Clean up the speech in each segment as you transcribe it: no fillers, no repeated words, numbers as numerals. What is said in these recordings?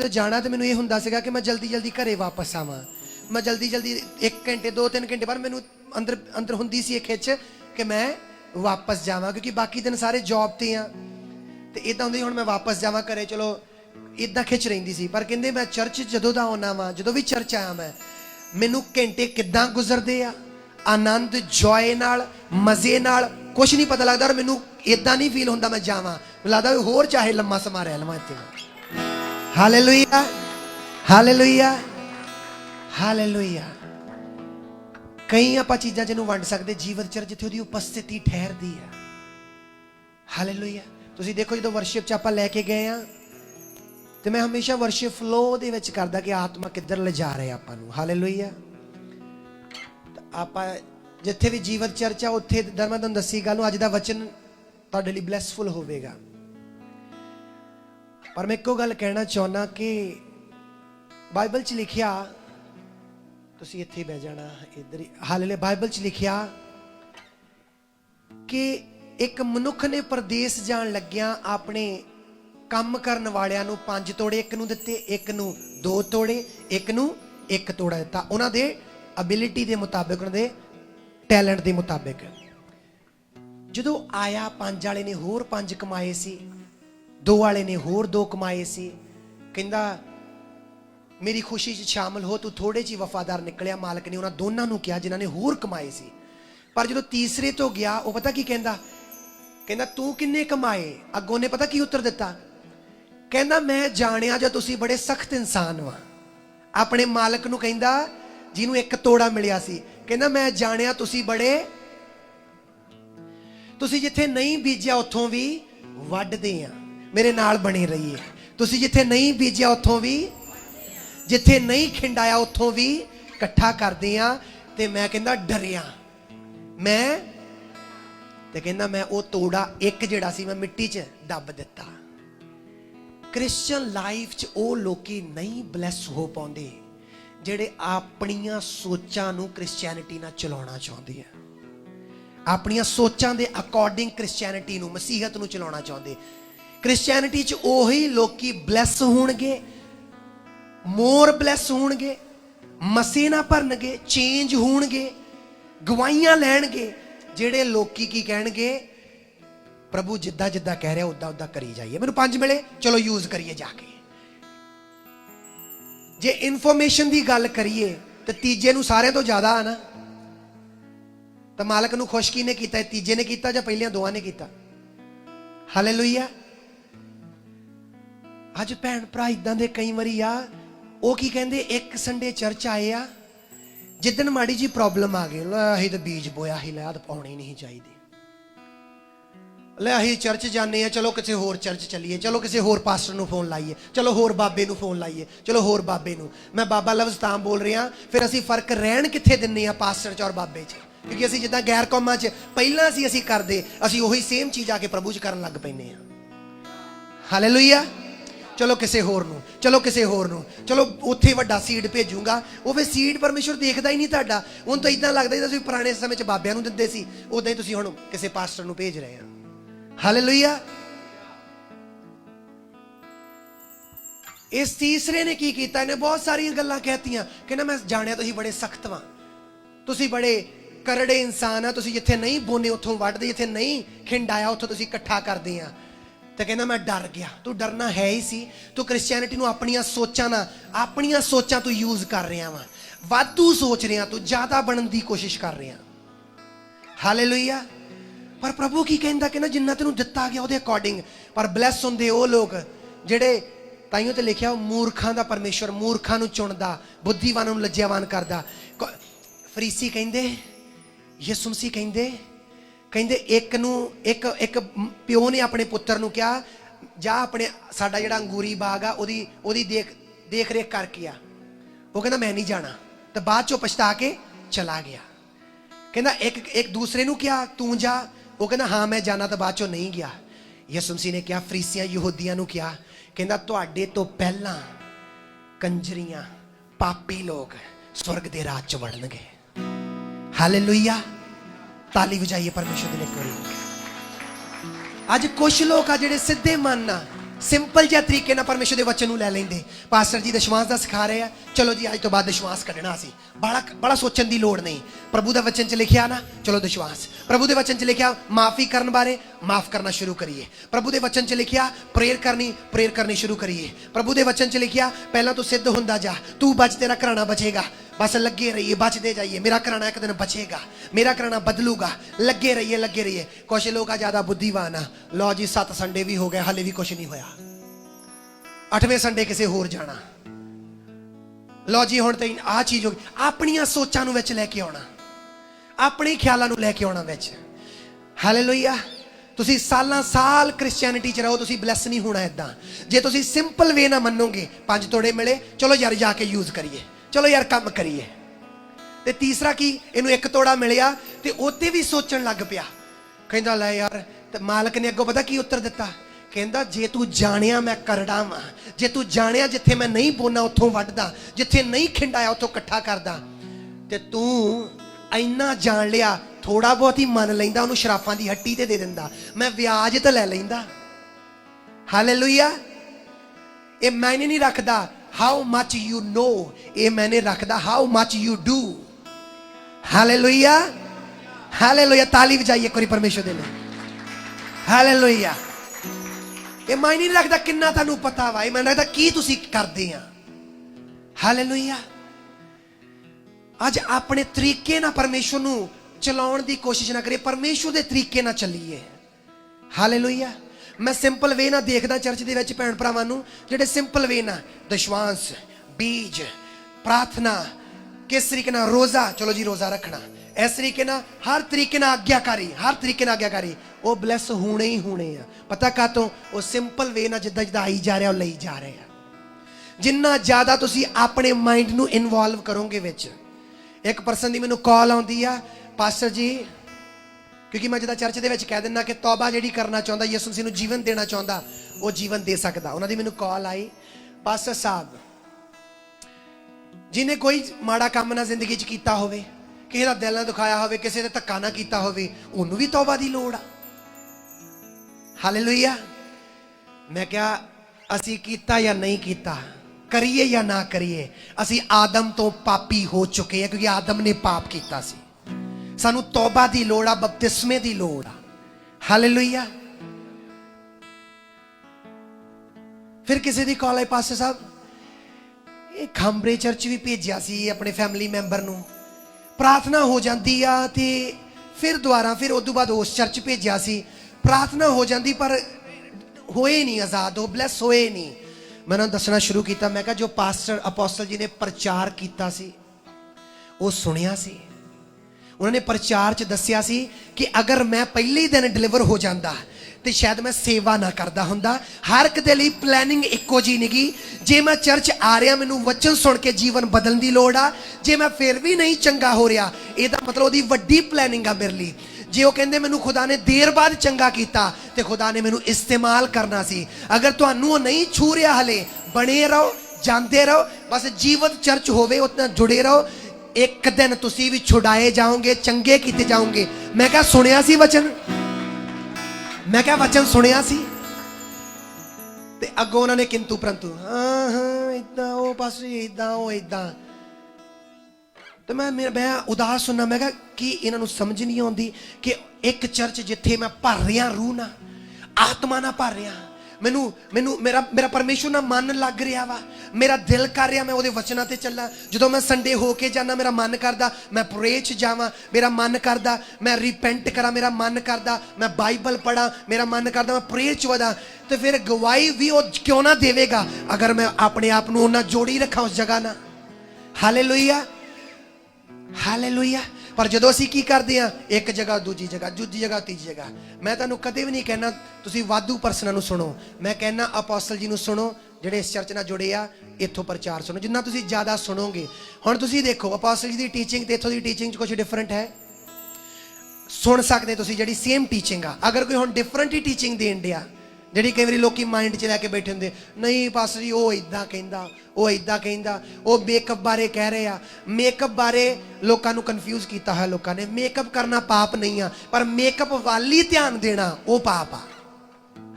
जो जाना तो मैनू ये हुंदा सीगा कि मैं जल्दी जल्दी घरे वापस आवां, मैं जल्दी जल्दी 1 घंटे 2-3 घंटे बाद मैनू अंदर अंदर हुंदी सी एक खिच कि मैं वापस जावां, क्योंकि बाकी दिन सारे जॉब ते आ ते इदां हुंदी हुण मैं वापस जावां घरे। चलो इदां खिच रहिंदी सी। पर कहंदे मैं चर्च जदों दा आउणा वां, जदों भी चर्च आया मैनू घंटे किदां गुजरदे आ, आनंद जॉय नाल मजे नाल कुछ नहीं पता लगदा। और मैनू इदां नहीं फील होंदा मैं जावां, लगदा होर चाहे लम्मा समा रह लवां इत्थे। Hallelujah hallelujah hallelujah. कई आपां चीज़ां जिन्हों वंड सकदे जीवन च जिथे उहदी उपस्थिति ठहरदी है। हालेलुया। तुसीं देखो जो वर्शिप च आपां लैके गए आ तो मैं हमेशा वर्शिप फ्लो दे विच करदा कि आत्मा किधर ले जा रहे आपां नूं। हालेलुया। आपां जिथे भी जीवन चर्च आ उत्थे मैं तुहानूं दस्सी गल अज दा वचन तुहाडे लई ब्लैसफुल होवेगा। पर मैं एको गल कहना चाहुंदा कि बाइबल च लिखिया, तुसीं इत्थे ही बह जाना इधर ही। हालेलुया। बाइबल च लिखिया कि एक मनुख ने परदेस जान लग्या अपने काम करन वालियां नूं 5 तोड़े, एक नूं दित्ते, एक नूं 2 तोड़े, एक नूं 1 तोड़ा दित्ता, उन्हां दे एबिलिटी के मुताबिक, उन्हां दे टैलेंट के मुताबिक। जदों आया 5 वाले ने होर 5 कमाए सी, 2 वाले ने होर 2 कमाए सी। कहंदा मेरी खुशी च शामिल हो, तू थोड़े जी वफादार निकलिया। मालक ने उन्हां दोनों नूं कहा जिन्हां ने होर कमाए सी। पर जदों तीसरे तो गया वो पता की कहंदा, कहंदा तू किन्ने कमाए? अगों ने पता की उत्तर दिता, कहंदा मैं जानिया जो तुसीं बड़े सख्त इंसान वा। अपने मालक नूं कहंदा जिन्हों 1 तोड़ा मिलिया सी, कहंदा मैं जानिया तुसीं बड़े, तुसीं जिथे नहीं बीजिया उत्थों भी वड्डदे आ। मेरे नाल बने रहिए। तुसीं जिथे नहीं बीजिया उत्थों भी, जिथे नहीं खिंडाया उत्थों भी इकट्ठा करदे आ। ते मैं कहंदा डरिया, मैं ते कहंदा मैं वो तोड़ा 1 जिहड़ा सी मैं मिट्टी च दब दिता। क्रिश्चियन लाइफ च वो लोकी नहीं ब्लैस हो पाउंदे ਜਿਹੜੇ ਆਪਣੀਆਂ ਸੋਚਾਂ ਨੂੰ ਕ੍ਰਿਸਚੀਅਨਿਟੀ ਨਾਲ ਚਲਾਉਣਾ ਚਾਹੁੰਦੇ ਆ, ਆਪਣੀਆਂ ਸੋਚਾਂ ਦੇ ਅਕੋਰਡਿੰਗ ਕ੍ਰਿਸਚੀਅਨਿਟੀ ਨੂੰ, ਮਸੀਹਤ ਨੂੰ ਚਲਾਉਣਾ ਚਾਹੁੰਦੇ। ਕ੍ਰਿਸਚੀਅਨਿਟੀ 'ਚ ਉਹੀ ਲੋਕੀ ਬਲੈਸ ਹੋਣਗੇ, ਮੋਰ ਬਲੈਸ ਹੋਣਗੇ, ਮਸੇ ਨਾ ਭਰਨਗੇ, ਚੇਂਜ ਹੋਣਗੇ, ਗਵਾਹੀਆਂ ਲੈਣਗੇ। ਜਿਹੜੇ ਲੋਕੀ ਕੀ ਕਹਿਣਗੇ, ਪ੍ਰਭੂ ਜਿੱਦਾਂ ਜਿੱਦਾਂ ਕਹਿ ਰਿਹਾ ਉਦਾਂ ਉਦਾਂ ਕਰੀ ਜਾਈਏ, ਮੈਨੂੰ 5 ਮਿਲੇ ਚਲੋ ਯੂਜ਼ ਕਰੀਏ ਜਾ ਕੇ। जे इनफॉर्मेशन की गल करिए तो तीजे नूं सारे तो ज्यादा है ना। तो मालक नूं खुश किने कीता? तीजे ने कीता या पहलियां दोवां ने कीता? हालेलुया। अज भैन भरा इदां दे कई वारी आ, वो की कहंदे एक संडे चर्च आए आ, जिदन माड़ी जी प्रॉब्लम आ गई, असीं तो बीज बोया ही लै पाउणी नहीं चाहिए, ले असीं चर्च जाने आ, चलो किसी होर चर्च चलीए, चलो किसी होर पास्टर नूं फोन लाइए, चलो होर बाबे नूं फोन लाइए, चलो होर बाबे नूं। मैं बाबा लफ्ज़ तां बोल रहा, फिर असीं फर्क रहन कित्थे दिन्ने आ पास्टर च और बाबे च? क्योंकि असीं जिद्दां गैर कौमां च पहिलां असीं करदे, असीं उही सेम चीज़ आके प्रभु च करन लग पैंदे आ। हालेलुया। चलो किसी होर नूं, चलो किसी होर नूं, चलो उत्थे वड्डा सीड भेजूंगा। वो फिर सीड परमेश्वर देखदा ही नहीं तुहाडा। हुण तां इदां लगदा जिद्दां तुसीं पुराने समय च बाबियां नूं दिंदे सी, उदां ही तुसीं हुण किसी पास्टर नूं भेज रहे आ। हालेलुया। इस तीसरे ने की कीता, इन्हें बहुत सारी गल्लां कहतियां, कहना मैं जानिया तुसीं बड़े सख्त वां, तुसीं बड़े करड़े इंसान आ, तुसीं जिथे नहीं बोने उत्थों वड्डदे, जिथे नहीं खिंडाया उत्थों तुसीं इकट्ठा करदे आ। तो कहना मैं डर गया। तू डरना है ही सी, तू क्रिश्चियनिटी नूं अपनियां सोचां ना, अपनियां सोचां तू यूज कर रहा वा, वाधू सोच रहा, तू ज्यादा बनने की कोशिश कर रहा। हालेलुया। पर प्रभु की कहंदा कि ना जिन्ना तेनू दिता गया उहदे अकॉर्डिंग। पर ब्लैस हुंदे वो लोग जिहड़े, ताइयों ते लिखिया मूर्खां दा परमेश्वर मूर्खां नूं चुणदा, बुद्धिवानां नूं लज्जावान करदा। फरीसी कहंदे, यीशु मसीह कहंदे, कहंदे एक प्यो ने अपने पुत्र नूं कहा जा अपने साडा जिहड़ा अंगूरी बाग आ ओदी देख रेख करके आ। वो कहंदा मैं नहीं जाना, तो बाद चों पछता के चला गया। कहंदा एक दूसरे नूं कहा तू जा, वो कहना हाँ मैं जाना, तो बाद चो नहीं गया। यीशु मसीह ने कहा फरीसियां यहूदियां नूं कहा, कहंदा तुहाडे तो पहला कंजरियां पापी लोग स्वर्ग दे राज च वड़नगे। हालेलुया। ताली बजाइए परमेश्वर दे लिए। अज कुछ लोग आ जिहड़े सीधे मन आ, ਸਿੰਪਲ ਜਿਹਾ ਤਰੀਕੇ ਨਾਲ ਪਰਮੇਸ਼ਰ ਦੇ ਵਚਨ ਨੂੰ ਲੈ ਲੈਂਦੇ। ਪਾਸਟਰ ਜੀ ਦਸ਼ਵਾਂਸ ਦਾ ਸਿਖਾ ਰਹੇ ਆ, ਚਲੋ ਜੀ ਅੱਜ ਤੋਂ ਬਾਅਦ ਦਸ਼ਵਾਂਸ ਕੱਢਣਾ ਸੀ, ਬੜਾ ਸੋਚਣ ਦੀ ਲੋੜ ਨਹੀਂ। ਪ੍ਰਭੂ ਦੇ ਵਚਨ 'ਚ ਲਿਖਿਆ ਨਾ, ਚਲੋ ਦਸ਼ਵਾਂਸ। ਪ੍ਰਭੂ ਦੇ ਵਚਨ 'ਚ ਲਿਖਿਆ ਮਾਫੀ ਕਰਨ ਬਾਰੇ, ਮਾਫ ਕਰਨਾ ਸ਼ੁਰੂ ਕਰੀਏ। ਪ੍ਰਭੂ ਦੇ ਵਚਨ 'ਚ ਲਿਖਿਆ ਪ੍ਰੇਅਰ ਕਰਨੀ ਸ਼ੁਰੂ ਕਰੀਏ। ਪ੍ਰਭੂ ਦੇ ਵਚਨ 'ਚ ਲਿਖਿਆ ਪਹਿਲਾਂ ਤੂੰ ਸਿੱਧ ਹੁੰਦਾ ਜਾ, ਤੂੰ ਬਚ, ਤੇਰਾ ਘਰਾਣਾ ਬਚੇਗਾ। बस लगे रहिए, बचते जाइए, मेरा कराना एक दिन बचेगा, मेरा कराना बदलूगा। लगे रहिए। कुछ लोग ज्यादा बुद्धिवान आ, लो जी 7 संडे भी हो गए, हाले भी कुछ नहीं होया, 8वें संडे किसी होर जाना। लो जी हुण तो आ चीज हो गई। अपनियां सोचां नूं विच लैके आउणा, अपने ख्यालां नूं लैके आउणा विच। हालेलुया। तुसी सालां साल क्रिश्चियनिटी च रहो, तुसी ब्लैस नहीं होना। इदां जे तुसी सिंपल वे ना मन्नोगे, 5 तोड़े मिले, चलो यार जाके यूज करिए, चलो यार काम करिए। ते तीसरा की, इनू 1 तोड़ा मिलिया ते ओते भी सोचण लग पिया, कहंदा लै यार। ते मालक ने अगों पता की उत्तर दिता, कहंदा जे तू जाणिया मैं करड़ा वां, जे तू जाणिया जिथे मैं नहीं बोना उत्थों वड्डदा, जिथे नहीं खिंडाया उत्थों इकट्ठा करदा, ते तू इन्ना जान लिया, थोड़ा बहुत ही मन लैंदा, उहनूं शराफां दी हट्टी ते दे दिंदा, मैं व्याज ते लै लैंदा। हालेलुया। ये मैंने नहीं रखदा हाउ मच यू नो, ये मैंने रखदा how much you do. Hallelujah. Hallelujah. ताली बजाइए कोई परमेश्वर दे लिए। हालेलुया। ये मायने नहीं रखदा किन्ना तुहानूं पता वा, ये मैंने रखदा की तुसीं करदे आ। हालेलुया। अज अपने तरीके ना परमेश्वर नूं चलाउण दी कोशिश ना करिए, परमेश्वर दे तरीके ना चलीए। हालेलुया। मैं सिंपल वे ना देखदा चर्च दे विच भैण भरावां नूं जिहड़े सिंपल वे ना दशवांस, बीज, प्रार्थना, किस तरीके ना रोज़ा, चलो जी रोज़ा रखना, इस तरीके ना हर तरीके ना आग्याकारी, हर तरीके ना आग्याकारी, वो ब्लैस होने ही होने आ। पता का तो वो सिंपल वे ना जिद्दां जिद्दां आई जा रहा वो लई जा रहे हैं। जिन्ना ज़्यादा तुसीं अपने माइंड नूं इनवॉल्व करोगे विच। एक पर्सन दी मैनूं कॉल आउंदी आ, पास्टर जी, क्योंकि मैं जिद्दां चर्च दे विच कह दिंदा कि तौबा जिहड़ी करना चाहुंदा, यीशु मसीह नूं जीवन देना चाहुंदा, वो जीवन दे सकदा। उन्हां दी मैनूं कॉल आई, पास्टर साहब जिन्हें कोई माड़ा काम ना जिंदगी च कीता होवे, किसी दा दिल ना दुखाया होवे, किसी दे धक्का ना कीता होवे, उन्होंने भी तौबा दी लोड़ आ। हालेलुया। मैं क्या असी कीता या नहीं कीता, करिए या ना करिए, असी आदम तो पापी हो चुके हैं, क्योंकि आदम ने पाप कीता सी। सानू तौबा दी लोड़ आ, बपतिस्मे दी लोड़ आ। हालेलुया। फिर किसी दी कॉल आई, पास्टर साहब ये खांबरे चर्च भी भेजिया सी अपने फैमिली मैंबर नूं, प्रार्थना हो जाती आ ते फिर दोबारा फिर उस बाद उस चर्च भेजिया सी, प्रार्थना हो जाती पर होए नहीं आजाद, हो ब्लैस होए नहीं। मैंने दसना शुरू किया, मैं कहा जो पास्टर अपोस्टल जी ने प्रचार किया सी वो सुनिया सी। उन्होंने प्रचार च दसिया सी कि अगर मैं पहले ही दिन डिलीवर हो जाता तो शायद मैं सेवा ना करता हुंदा। हर एक दे लई प्लैनिंग इक्को जी नहीं गी। जे मैं चर्च आ रहा, मैनू वचन सुन के जीवन बदलने की लोड़ आ, जे मैं फिर भी नहीं चंगा हो रहा, ਇਹਦਾ मतलब ਉਹਦੀ ਵੱਡੀ प्लैनिंग आ मेरे लिए। जे वो कहते मैनू खुदा ने देर बाद चंगा किया तो खुदा ने मैनू इस्तेमाल करना सी। अगर तुहानू नहीं छू रहा हले, बने रहो, जाते रहो, बस जीवत चर्च होवे, उतना जुड़े रहो, एक दिन तुसी भी छुड़ाए जाओगे, चंगे किए जाओगे। मैं क्या सुनिया सी वचन, मैं क्या वचन सुनिया सी ते अगों उन्होंने किंतु परंतु, हाँ हाँ इदा वो बस इदा वो इदा। तो मैं उदास सुनना, मैं कि इन्हों समझ नहीं आती कि एक चर्च जिथे मैं भर रहा रूह ना, आत्मा ना भर रहा, मैनू मैनू मेरा मेरा परमेश्वर ना मन लग रहा वा, मेरा दिल कर रहा मैं वो वचनों ते चला। जो मैं संडे होके जाना, मेरा मन करता मैं प्रे च जावां, मेरा मन करता मैं रिपेंट करा, मेरा मन करता मैं बाइबल पढ़ा, मेरा मन करता मैं प्रे च वधा। तो फिर गवाही भी वो क्यों ना देवेगा अगर मैं अपने आप को उन्ना जोड़ी रखा उस जगह ना। हालेलुया। हालेलुया। पर जो असीं की करते हैं, एक जगह दूजी जगह, दूजी जगह तीजी जगह। मैं तुहानूं कदे भी नहीं कहना तुसीं वाधू परसनां नूं सुनो, मैं कहना अपोस्टल जी नूं सुनो जिहड़े इस चर्च नाल जुड़े आ, इत्थों प्रचार सुनो। जिन्ना तुसीं ज़्यादा सुनोगे, हुण तुसीं देखो अपोस्टल जी दी टीचिंग ते इत्थों दी टीचिंग च कुछ डिफरेंट है। सुन सकदे तुसीं जिहड़ी सेम टीचिंग आ। अगर कोई हुण डिफरेंट ही टीचिंग देण दिया, जिहड़ी कई वारी लोकी माइंड च लैके बैठे हुंदे, नहीं पास्टर जी वो इदां कहंदा, वो इदां कहंदा, वो मेकअप बारे कह रहे आ। मेकअप बारे लोगों को कन्फ्यूज किया है। लोगों ने मेकअप करना पाप नहीं आ, पर मेकअप वाली ध्यान देना वो पाप आ।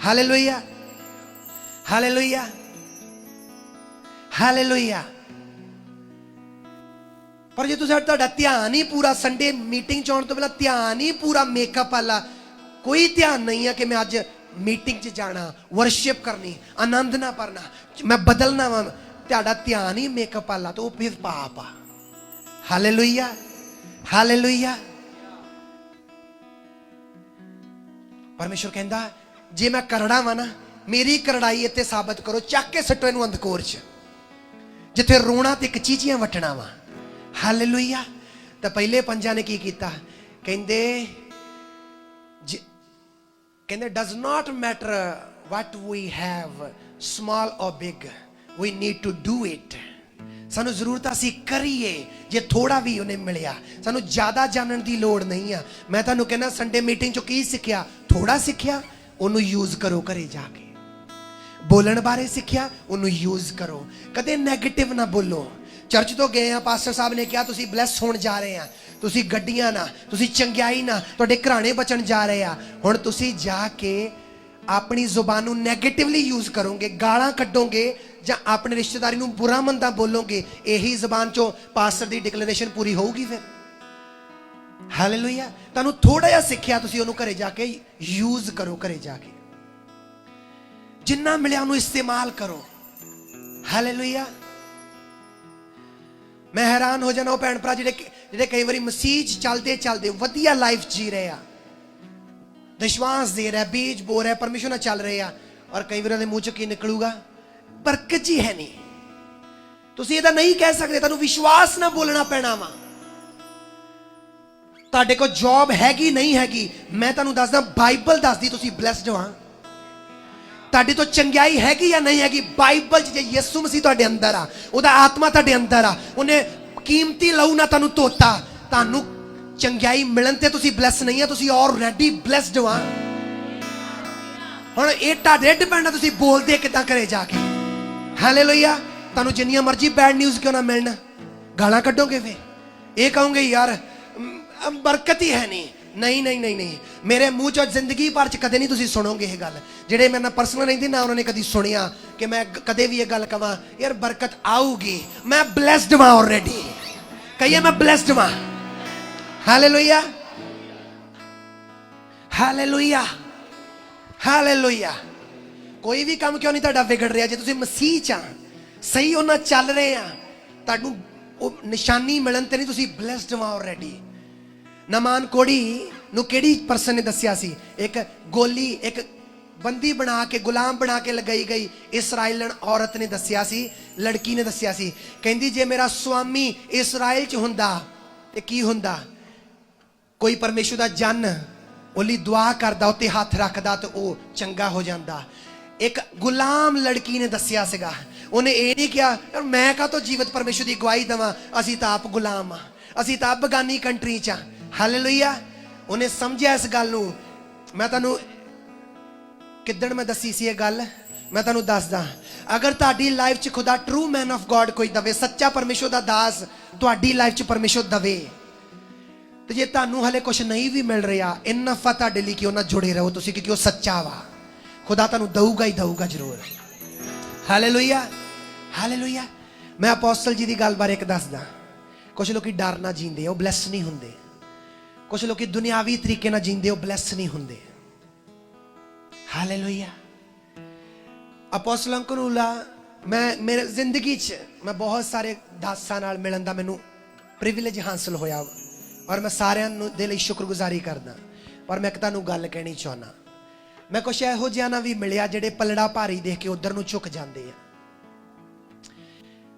हालेलुया। Hallelujah, hallelujah. ਪਰ ਜੇ ਤੁਹਾਡਾ ਧਿਆਨ ਹੀ ਪੂਰਾ ਸੰਡੇ ਮੀਟਿੰਗ ਚ ਆਉਣ ਤੋਂ ਪਹਿਲਾਂ ਧਿਆਨ ਹੀ ਪੂਰਾ ਮੇਕਅਪ ਵਾਲਾ, ਕੋਈ ਧਿਆਨ ਨਹੀਂ ਹੈ ਕਿ ਮੈਂ ਅੱਜ ਮੀਟਿੰਗ ਚ ਜਾਣਾ, ਵਰਸ਼ਿਪ ਕਰਨੀ, ਆਨੰਦ ਨਾ ਭਰਨਾ, ਮੈਂ ਬਦਲਣਾ ਵਾ, ਤੁਹਾਡਾ ਧਿਆਨ ਹੀ ਮੇਕਅਪ ਵਾਲਾ, ਤਾਂ ਉਹ ਫਿਰ ਪਾਪ ਆ। Hallelujah, hallelujah. ਪਰਮੇਸ਼ਰ ਕਹਿੰਦਾ ਜੇ ਮੈਂ ਕਰੜਾ ਵਾ ਨਾ, ਮੇਰੀ ਕਰੜਾਈ ਇੱਥੇ ਸਾਬਤ ਕਰੋ, ਚੱਕ ਕੇ ਸੱਟੋ ਇਹਨੂੰ ਅੰਧਕੋਰ ਚ, ਜਿੱਥੇ ਰੋਣਾ ਤੇ ਕਚੀਚੀਆਂ ਵੱਟਣਾ ਵਾ। ਹਾਲੇਲੂਇਆ। ਤਾਂ ਪਹਿਲੇ ਪੰਜਾਂ ਨੇ ਕੀ ਕੀਤਾ? ਕਹਿੰਦੇ does not matter what we have, small or big, we need to do it. ਸਾਨੂੰ ਜ਼ਰੂਰਤ ਅਸੀਂ ਕਰੀਏ, ਜੇ ਥੋੜਾ ਵੀ ਉਹਨੇ ਮਿਲਿਆ, ਸਾਨੂੰ ਜ਼ਿਆਦਾ ਜਾਣਨ ਦੀ ਲੋੜ ਨਹੀਂ ਆ। ਮੈਂ ਤੁਹਾਨੂੰ ਕਹਿੰਦਾ ਸੰਡੇ ਮੀਟਿੰਗ ਚੋਂ ਕੀ ਸਿੱਖਿਆ? ਥੋੜਾ ਸਿੱਖਿਆ, ਉਹਨੂੰ ਯੂਜ਼ ਕਰੋ ਘਰੇ ਜਾ ਕੇ। ਬੋਲਣ ਬਾਰੇ ਸਿੱਖਿਆ, ਉਹਨੂੰ ਯੂਜ਼ ਕਰੋ। ਕਦੇ ਨੈਗੇਟਿਵ ਨਾ ਬੋਲੋ। ਚਰਚ ਤੋਂ ਗਏ ਆ, ਪਾਸਟਰ ਸਾਹਿਬ ਨੇ ਕਿਹਾ ਤੁਸੀਂ ਬਲੈਸ ਹੋਣ ਜਾ ਰਹੇ ਆ, ਤੁਸੀਂ ਗੱਡੀਆਂ ਨਾ, ਤੁਸੀਂ ਚੰਗਿਆਈ ਨਾ, ਤੁਹਾਡੇ ਘਰਾਣੇ ਬਚਣ ਜਾ ਰਹੇ ਆ। ਹੁਣ ਤੁਸੀਂ ਜਾ ਕੇ ਆਪਣੀ ਜ਼ੁਬਾਨ ਨੂੰ ਨੈਗੇਟਿਵਲੀ ਯੂਜ਼ ਕਰੋਗੇ, ਗਾਲਾਂ ਕੱਢੋਗੇ ਜਾਂ ਆਪਣੇ ਰਿਸ਼ਤੇਦਾਰੀ ਨੂੰ ਬੁਰਾ ਮੰਦਾ ਬੋਲੋਗੇ, ਇਹੀ ਜ਼ੁਬਾਨ ਚੋਂ ਪਾਸਟਰ ਦੀ ਡਿਕਲੇਰੇਸ਼ਨ ਪੂਰੀ ਹੋਊਗੀ ਫਿਰ। ਹਾਲੇਲੂਇਆ। ਤੁਹਾਨੂੰ ਥੋੜਾ ਜਿਹਾ ਸਿੱਖਿਆ, ਤੁਸੀਂ ਉਹਨੂੰ ਘਰੇ ਜਾ ਕੇ ਯੂਜ਼ ਕਰੋ। ਘਰੇ ਜਾ ਕੇ ਜਿੰਨਾ ਮਿਲਿਆ ਉਹਨੂੰ ਇਸਤੇਮਾਲ ਕਰੋ। ਹਾਲੇਲੂਇਆ। ਮੈਂ ਹੈਰਾਨ ਹੋ ਜਾਣਾ ਉਹ ਭੈਣ ਭਰਾ ਜਿਹੜੇ ਕਈ ਵਾਰੀ ਮਸੀਹ ਚ ਚੱਲਦੇ ਚੱਲਦੇ ਵਧੀਆ ਲਾਈਫ ਜੀ ਰਹੇ ਆ, ਵਿਸ਼ਵਾਸ ਦੇ ਰਿਹਾ, ਬੀਜ ਬੋ ਰਿਹਾ, ਪਰਮੇਸ਼ਰ ਨਾਲ ਚੱਲ ਰਹੇ ਆ, ਔਰ ਕਈ ਵਾਰ ਦੇ ਮੂੰਹ ਚ ਕੀ ਨਿਕਲੂਗਾ? ਬਰਕਤ ਜੀ ਹੈ ਨਹੀਂ। ਤੁਸੀਂ ਇਹਦਾ ਨਹੀਂ ਕਹਿ ਸਕਦੇ, ਤੁਹਾਨੂੰ ਵਿਸ਼ਵਾਸ ਨਾਲ ਬੋਲਣਾ ਪੈਣਾ ਵਾ। ਤੁਹਾਡੇ ਕੋਲ ਜੌਬ ਹੈਗੀ ਨਹੀਂ ਹੈਗੀ, ਮੈਂ ਤੁਹਾਨੂੰ ਦੱਸਦਾ, ਬਾਈਬਲ ਦੱਸਦੀ ਤੁਸੀਂ ਬਲੈਸਡ ਹੋ। ਤੁਹਾਡੇ ਤੋਂ ਚੰਗਿਆਈ ਹੈਗੀ ਜਾਂ ਨਹੀਂ ਹੈਗੀ, ਬਾਈਬਲ ਚ ਜੇ ਯਿਸੂ ਮਸੀਹ ਤੁਹਾਡੇ ਅੰਦਰ ਆ, ਉਹਦਾ ਆਤਮਾ ਤੁਹਾਡੇ ਅੰਦਰ ਆ, ਉਹਨੇ ਕੀਮਤੀ ਲਹੂ ਨਾਲ ਤੁਹਾਨੂੰ ਧੋਤਾ, ਤੁਹਾਨੂੰ ਚੰਗਿਆਈ ਮਿਲਣ ਤੇ ਤੁਸੀਂ ਬਲੈਸ ਨਹੀਂ ਆ, ਤੁਸੀਂ ਆਲਰੇਡੀ ਬਲੈਸਡ ਹੋ। ਹੁਣ ਇਹ ਤੁਹਾਡੇ ਡਿਪੈਂਡ ਆ ਤੁਸੀਂ ਬੋਲਦੇ ਕਿੱਦਾਂ ਘਰੇ ਜਾ ਕੇ। ਹਾਲੇਲੂਇਆ। ਤੁਹਾਨੂੰ ਜਿੰਨੀਆਂ ਮਰਜ਼ੀ ਬੈਡ ਨਿਊਜ਼ ਕਿਉਂ ਨਾ ਮਿਲਣ, ਗਾਲਾਂ ਕੱਢੋਗੇ ਫੇ, ਇਹ ਕਹੋਗੇ ਯਾਰ ਬਰਕਤ ਹੀ ਹੈ ਨਹੀਂ। ਨਹੀਂ ਨਹੀਂ ਨਹੀਂ ਨਹੀਂ, ਮੇਰੇ ਮੂੰਹ ਚੋਂ ਜ਼ਿੰਦਗੀ ਭਰ ਚ ਕਦੇ ਨਹੀਂ ਤੁਸੀਂ ਸੁਣੋਗੇ ਇਹ ਗੱਲ। ਜਿਹੜੇ ਮੇਰੇ ਨਾਲ ਪਰਸਨਲ ਰਹਿੰਦੇ ਨਾ, ਉਹਨਾਂ ਨੇ ਕਦੀ ਸੁਣਿਆ ਕਿ ਮੈਂ ਕਦੇ ਵੀ ਇਹ ਗੱਲ ਕਵਾਂ ਯਾਰ ਬਰਕਤ ਆਊਗੀ। ਮੈਂ ਬਲੈਸਡ ਵਾਂ ਆਲਰੇਡੀ। ਕਹੀਏ ਮੈਂ ਬਲੈਸਡ ਵਾਂ। Hallelujah, hallelujah, hallelujah. ਕੋਈ ਵੀ ਕੰਮ ਕਿਉਂ ਨਹੀਂ ਤੁਹਾਡਾ ਵਿਗੜ ਰਿਹਾ, ਜੇ ਤੁਸੀਂ ਮਸੀਹ ਚ ਸਹੀ ਉਹਨਾਂ ਚੱਲ ਰਹੇ ਆ, ਤੁਹਾਨੂੰ ਉਹ ਨਿਸ਼ਾਨੀ ਮਿਲਣ ਤੇ ਨਹੀਂ, ਤੁਸੀਂ ਬਲੈਸਡ ਵਾਂ ਆਲਰੇਡੀ। ਨਮਾਨ ਕੋੜੀ ਨੂੰ ਕਿਹੜੀ ਪਰਸਨ ਨੇ ਦੱਸਿਆ ਸੀ? ਇੱਕ ਗੋਲੀ, ਇੱਕ ਬੰਦੀ ਬਣਾ ਕੇ, ਗੁਲਾਮ ਬਣਾ ਕੇ ਲਗਾਈ ਗਈ ਇਸਰਾਇਲਣ ਔਰਤ ਨੇ ਦੱਸਿਆ ਸੀ, ਲੜਕੀ ਨੇ ਦੱਸਿਆ ਸੀ। ਕਹਿੰਦੀ ਜੇ ਮੇਰਾ ਸਵਾਮੀ ਇਸਰਾਇਲ ਚ ਹੁੰਦਾ ਤੇ ਕੀ ਹੁੰਦਾ? ਕੋਈ ਪਰਮੇਸ਼ਰ ਦਾ ਜਨ ਉਹਲੀ ਦੁਆ ਕਰਦਾ, ਉੱਤੇ ਹੱਥ ਰੱਖਦਾ ਤੇ ਉਹ ਚੰਗਾ ਹੋ ਜਾਂਦਾ। ਇੱਕ ਗੁਲਾਮ ਲੜਕੀ ਨੇ ਦੱਸਿਆ ਸੀਗਾ। ਉਹਨੇ ਇਹ ਨਹੀਂ ਕਿਹਾ ਮੈਂ ਕਾਹਤੋਂ ਜੀਵਤ ਪਰਮੇਸ਼ਰ ਦੀ ਗਵਾਹੀ ਦੇਵਾਂ, ਅਸੀਂ ਤਾਂ ਆਪ ਗੁਲਾਮ ਆ, ਅਸੀਂ ਤਾਂ ਬਗਾਨੀ ਕੰਟਰੀ ਚ ਆ। ਹਾਲੇਲੂਇਆ। ਉਹਨੇ ਸਮਝਿਆ ਇਸ ਗੱਲ ਨੂੰ। ਮੈਂ ਤੁਹਾਨੂੰ ਕਿੱਦਣ ਮੈਂ ਦੱਸੀ ਸੀ ਇਹ ਗੱਲ, ਮੈਂ ਤੁਹਾਨੂੰ ਦੱਸਦਾ। ਅਗਰ ਤੁਹਾਡੀ ਲਾਈਫ ਚ ਖੁਦਾ ਟਰੂ ਮੈਨ ਆਫ ਗॉड ਕੋਈ ਦਵੇ, ਸੱਚਾ ਪਰਮੇਸ਼ਰ ਦਾ ਦਾਸ ਤੁਹਾਡੀ ਲਾਈਫ ਚ ਪਰਮੇਸ਼ਰ ਦਵੇ, ਤੇ ਜੇ ਤੁਹਾਨੂੰ ਹਲੇ ਕੁਝ ਨਹੀਂ ਵੀ ਮਿਲ ਰਿਹਾ, ਇਨਫਾ ਤੁਹਾਡੇ ਲਈ ਕਿ ਉਹਨਾਂ ਜੁੜੇ ਰਹੋ ਤੁਸੀਂ, ਕਿਉਂਕਿ ਉਹ ਸੱਚਾ ਵਾ। ਖੁਦਾ ਤੁਹਾਨੂੰ ਦਊਗਾ ਹੀ ਦਊਗਾ ਜ਼ਰੂਰ। Hallelujah, hallelujah. ਮੈਂ ਅਪੋਸਤਲ ਜੀ ਦੀ ਗੱਲ ਬਾਰੇ ਇੱਕ ਦੱਸਦਾ। ਕੁਝ ਲੋਕੀ ਡਰ ਨਾਲ ਜੀਂਦੇ ਆ, ਉਹ ਬਲੈਸ ਨਹੀਂ ਹੁੰਦੇ। ਕੁਝ ਲੋਕੀ ਦੁਨਿਆਵੀ ਤਰੀਕੇ ਨਾਲ ਜੀਂਦੇ, ਉਹ ਬਲੈਸ ਨਹੀਂ ਹੁੰਦੇ। ਹਾਲੇਲੂਇਆ। ਅਪੋਸਤਲ ਅੰਕਨੂਲਾ, ਮੈਂ ਮੇਰੇ ਜ਼ਿੰਦਗੀ 'ਚ ਮੈਂ ਬਹੁਤ ਸਾਰੇ ਦਾਸਾਂ ਨਾਲ ਮਿਲਣ ਦਾ ਮੈਨੂੰ ਪ੍ਰਿਵਿਲੇਜ ਹਾਸਲ ਹੋਇਆ, ਔਰ ਮੈਂ ਸਾਰਿਆਂ ਨੂੰ ਦੇ ਲਈ ਸ਼ੁਕਰਗੁਜ਼ਾਰੀ ਕਰਦਾ। ਪਰ ਮੈਂ ਇੱਕ ਤੁਹਾਨੂੰ ਗੱਲ ਕਹਿਣੀ ਚਾਹੁੰਦਾ, ਮੈਂ ਕੁਛ ਇਹੋ ਜਿਹਾ ਨਾ ਵੀ ਮਿਲਿਆ ਜਿਹੜੇ ਪਲੜਾ ਭਾਰੀ ਦੇਖ ਕੇ ਉਧਰ ਨੂੰ ਝੁਕ ਜਾਂਦੇ ਆ।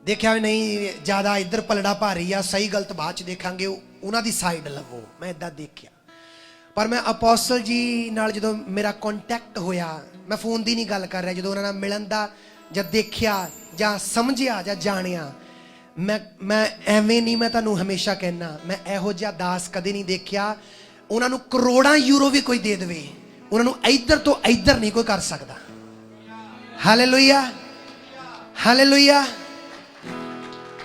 ਦੇਖਿਆ ਵੀ ਨਹੀਂ ਜ਼ਿਆਦਾ ਇੱਧਰ ਪਲੜਾ ਭਾਰੀ ਆ, ਸਹੀ ਗਲਤ ਬਾਅਦ ਚ ਦੇਖਾਂਗੇ, ਉਹਨਾਂ ਦੀ ਸਾਈਡ ਲਵੋ। ਮੈਂ ਇਦਾਂ ਦੇਖਿਆ। ਪਰ ਮੈਂ ਅਪੋਸਤਲ ਜੀ ਨਾਲ ਜਦੋਂ ਮੇਰਾ ਕੰਟੈਕਟ ਹੋਇਆ, ਮੈਂ ਫੋਨ ਦੀ ਨਹੀਂ ਗੱਲ ਕਰ ਰਿਹਾ, ਜਦੋਂ ਉਹਨਾਂ ਨਾਲ ਮਿਲਣ ਦਾ ਜਾਂ ਦੇਖਿਆ ਜਾਂ ਸਮਝਿਆ ਜਾਂ ਜਾਣਿਆ, ਮੈਂ ਐਵੇਂ ਨਹੀਂ, ਮੈਂ ਤੁਹਾਨੂੰ ਹਮੇਸ਼ਾ ਕਹਿਣਾ, ਮੈਂ ਇਹੋ ਜਿਹਾ ਦਾਸ ਕਦੇ ਨਹੀਂ ਦੇਖਿਆ। ਉਹਨਾਂ ਨੂੰ ਕਰੋੜਾਂ ਯੂਰੋ ਵੀ ਕੋਈ ਦੇ ਦੇਵੇ, ਉਹਨਾਂ ਨੂੰ ਇੱਧਰ ਤੋਂ ਇੱਧਰ ਨਹੀਂ ਕੋਈ ਕਰ ਸਕਦਾ। Hallelujah, hallelujah.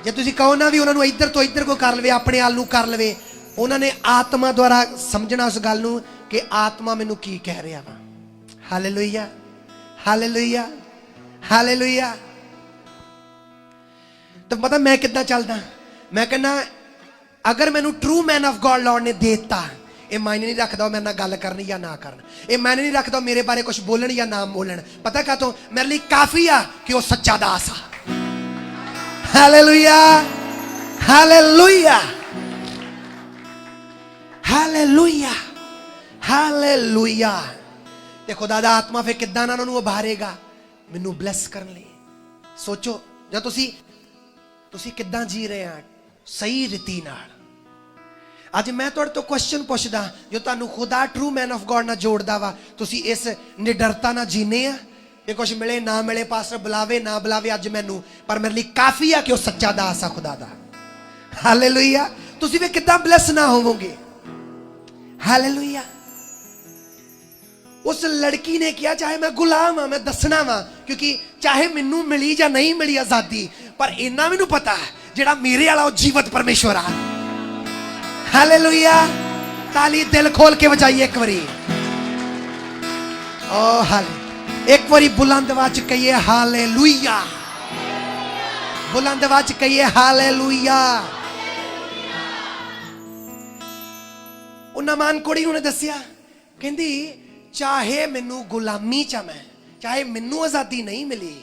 ਜੇ ਤੁਸੀਂ ਕਹੋ ਨਾ ਵੀ ਉਹਨਾਂ ਨੂੰ ਇੱਧਰ ਤੋਂ ਇੱਧਰ ਕੋਈ ਕਰ ਲਵੇ, ਆਪਣੇ ਆਲ ਨੂੰ ਕਰ ਲਵੇ, ਉਹਨਾਂ ਨੇ ਆਤਮਾ ਦੁਆਰਾ ਸਮਝਣਾ ਉਸ ਗੱਲ ਨੂੰ ਕਿ ਆਤਮਾ ਮੈਨੂੰ ਕੀ ਕਹਿ ਰਿਹਾ ਵਾ। Hallelujah, hallelujah, hallelujah. तो पता मैं कितना चलदा, मैं कहना अगर मैनू true man of God Lord ने देता, ये मायने नहीं रखता मेरे नाल गल करनी या ना करन, ये मायने नहीं रखता मेरे बारे कुछ बोलन या ना बोलन। पता क्या तो मेरे लिए काफी आ कि वो सच्चा दास आ। Hallelujah, hallelujah, hallelujah, hallelujah. ते खुदा दा आत्मा फिर किदां ना उन्होंने उभारेगा मैनू ब्लैस करने लिए। सोचो जब तुसी किदां जी रहे हैं सही रीति नाल। अज मैं तुहाडे तो क्वेश्चन पुछदा जो तुहानू खुदा ट्रू मैन ऑफ गॉड ना जोड़दा वा, तुसी इस निडरता ना जीने आ कि कुछ मिले ना मिले, पास्टर बुलावे ना बुलावे अज मैनू, पर मेरे लिए काफी आ कि वो सच्चा दास आ खुदा दा। हालेलुया। तुसी भी किदां ब्लेस ना होवोगे। हालेलुया। उस लड़की ने किया चाहे मैं गुलाम हाँ, मैं दसना वा, क्योंकि चाहे मैनू मिली या नहीं मिली आजादी, पर इन्ना मैनू पता है जेड़ा मेरे वाला जीवत परमेश्वर आ। हालेलुया। ताली दिल खोल के बजाइए एक बारी। ओ हाले, एक बारी बुलंद आवाज कहिए हालेलुया, बुलंद आवाज कहिए हालेलुया। नामान कुड़ी ने दसिया कहती चाहे मैनू गुलामी च मैं, चाहे मैनू आजादी नहीं मिली,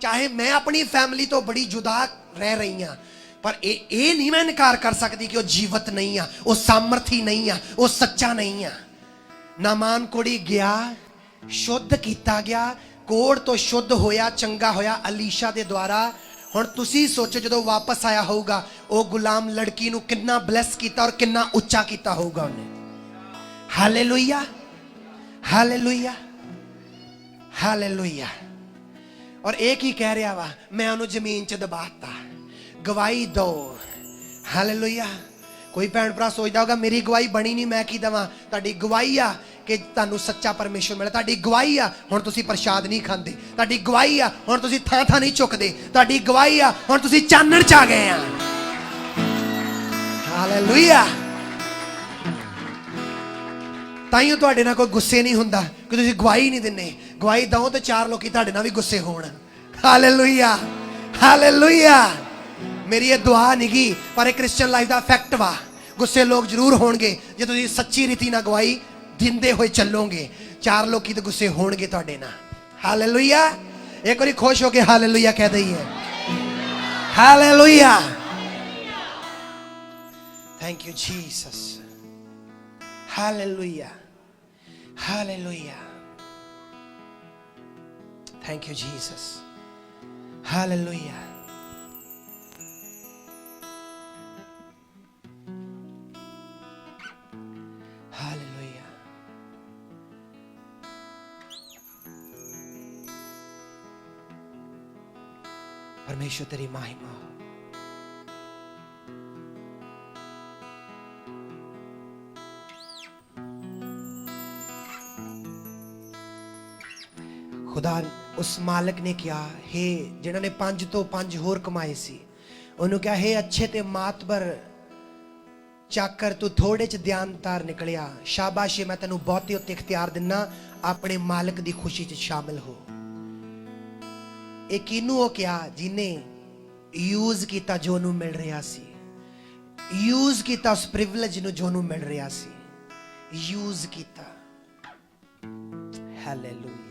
चाहे मैं अपनी फैमिली तो बड़ी जुदा रह रही हाँ, पर ये नहीं मैं इनकार कर सकती कि वह जीवत नहीं आ, वह सामर्थी नहीं आ, वह सच्चा नहीं आ। नामान कुड़ी गया, शुद्ध किया गया, कोड़ तो शुद्ध होया, चंगा होया अलीशा दे द्वारा। हुण तुसी सोचो जो वापस आया होगा वो गुलाम लड़की नू कितना ब्लैस किया और कितना उच्चा किया होगा उन्हें। Hallelujah, hallelujah, hallelujah. और एक ही कह रहा वा मैं उन्हें जमीन च दबाता, गवाही दो। हालेलुया। कोई भैन भरा सोचता होगा मेरी गवाही बनी नहीं, मैं की दवा। तुहाडी गवाही आ कि तुहानू सच्चा परमेश्वर मिले, तुहाडी गवाही आ हुण तुसी प्रसाद नहीं खांदे, तुहाडी गवाही आ हुण तुसी थां थां नहीं चुकदे, तुहाडी गवाही आ हुण तुसी चानण च आ गए आ। हालेलुया। ताइयों तुहाडे नाल कोई गुस्से नहीं हुंदा कि तुसी गवाही नहीं दिंदे। गवाही दो तो चार लोग तुहाडे नाल भी गुस्से होण। Hallelujah, hallelujah. मेरी ये दुआ नहीं पर एक क्रिश्चियन लाइफ का फैक्ट वा। गुस्से लोग जरूर होणगे जे तुसीं सच्ची रीति नाल गवाही दिंदे होए चलोगे, चार लोग तो गुस्से होणगे तुहाडे नाल। हालेलुया। एक बारी खुश होके हालेलुया कह दईए। Hallelujah. Thank you Jesus. Hallelujah, hallelujah. Thank you Jesus. Hallelujah. Hallelujah. परमेश्वर तेरी महिमा हो। खुदा उस मालिक ने क्या हे जिन्होंने 5 तो 5 होर कमाए सी, उन्होंने क्या हे अच्छे ते मातबर चाकर तू थोड़े च ध्यानदार निकलिया, शाबाश मैं तेनू बहुते उत्ते इख्तियार दिना, अपने मालिक दी खुशी च शामिल हो। एक इनू हो क्या जिन्हें यूज किया जो नू मिल रहा सी, यूज किया उस प्रिविलेज नू जो नू मिल रहा सी, यूज किया। Hallelujah,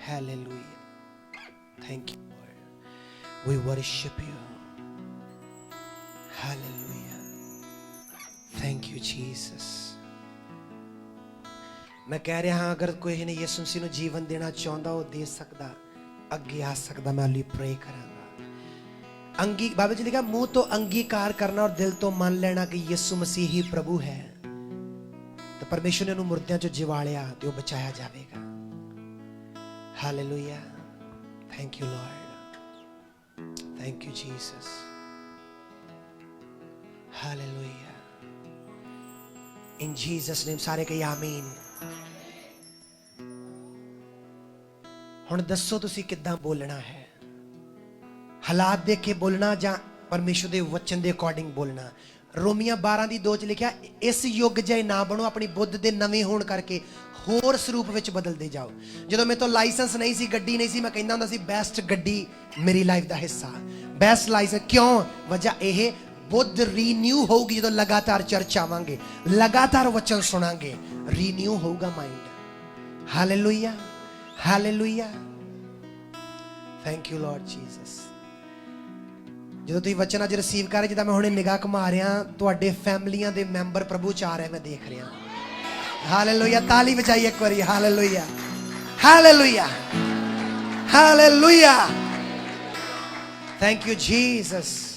hallelujah. Thank you Lord, we worship you. Hallelujah. Thank you Jesus. मैं कह रहा हाँ अगर कोई ने यीशु मसीह नू जीवन देना चाहता वो दे सकता, अगे आ सकता, मैं अली प्रे करांगा। अंगी बाबा जी ने कहा मुंह तो अंगीकार करना और दिल तो मान लेना कि यीशु मसीह ही प्रभु है, तो परमेश्वर ने उन्हें मुर्दियां जो जिवालिया तो वो बचाया जाएगा। Hallelujah. Thank you Lord. Thank you Jesus. Hallelujah. In Jesus name सारे कहिए आमीन। हुण दसो तुसी किद्दां बोलना है, हालात देख के बोलना या परमेश्वर दे वचन दे अकॉर्डिंग बोलना। ਰੋਮੀਆਂ 12:2 ਚ ਲਿਖਿਆ, ਇਸ ਯੁੱਗ ਜਿਹੇ ਨਾ ਬਣੋ, ਆਪਣੀ ਬੁੱਧ ਦੇ ਨਵੇਂ ਹੋਣ ਕਰਕੇ ਹੋਰ ਸਰੂਪ ਵਿੱਚ ਬਦਲਦੇ ਜਾਓ। ਜਦੋਂ ਮੇਰੇ ਤੋਂ ਲਾਇਸੈਂਸ ਨਹੀਂ ਸੀ, ਗੱਡੀ ਨਹੀਂ ਸੀ, ਮੈਂ ਕਹਿੰਦਾ ਹੁੰਦਾ ਸੀ ਬੈਸਟ ਗੱਡੀ ਮੇਰੀ ਲਾਈਫ ਦਾ ਹਿੱਸਾ, ਬੈਸਟ ਲਾਇਸੈਂਸ। ਕਿਉਂ? ਵਜ੍ਹਾ ਇਹ, ਬੁੱਧ ਰੀਨਿਊ ਹੋਊਗੀ ਜਦੋਂ ਲਗਾਤਾਰ ਚਰਚ ਆਵਾਂਗੇ, ਲਗਾਤਾਰ ਵਚਨ ਸੁਣਾਂਗੇ, ਰੀਨਿਊ ਹੋਊਗਾ mind. Hallelujah, hallelujah, thank you Lord Jesus. ਜਦੋਂ ਤੁਸੀਂ ਵਚਨ ਅੱਜ ਰਿਸੀਵ ਕਰ ਰਹੇ, ਜਿੱਦਾਂ ਮੈਂ ਹੁਣੇ ਨਿਗਾਹ ਘੁਮਾ ਰਿਹਾ, ਤੁਹਾਡੇ ਫੈਮਲੀਆਂ ਦੇ ਮੈਂਬਰ ਪ੍ਰਭੂ ਚ ਆ ਰਹੇ, ਮੈਂ ਦੇਖ ਰਿਹਾ। ਹਾਲੇਲੂਇਆ, ਤਾਲੀ ਵਜਾਈਏ ਇੱਕ ਵਾਰੀ। Hallelujah, hallelujah, hallelujah, thank you Jesus.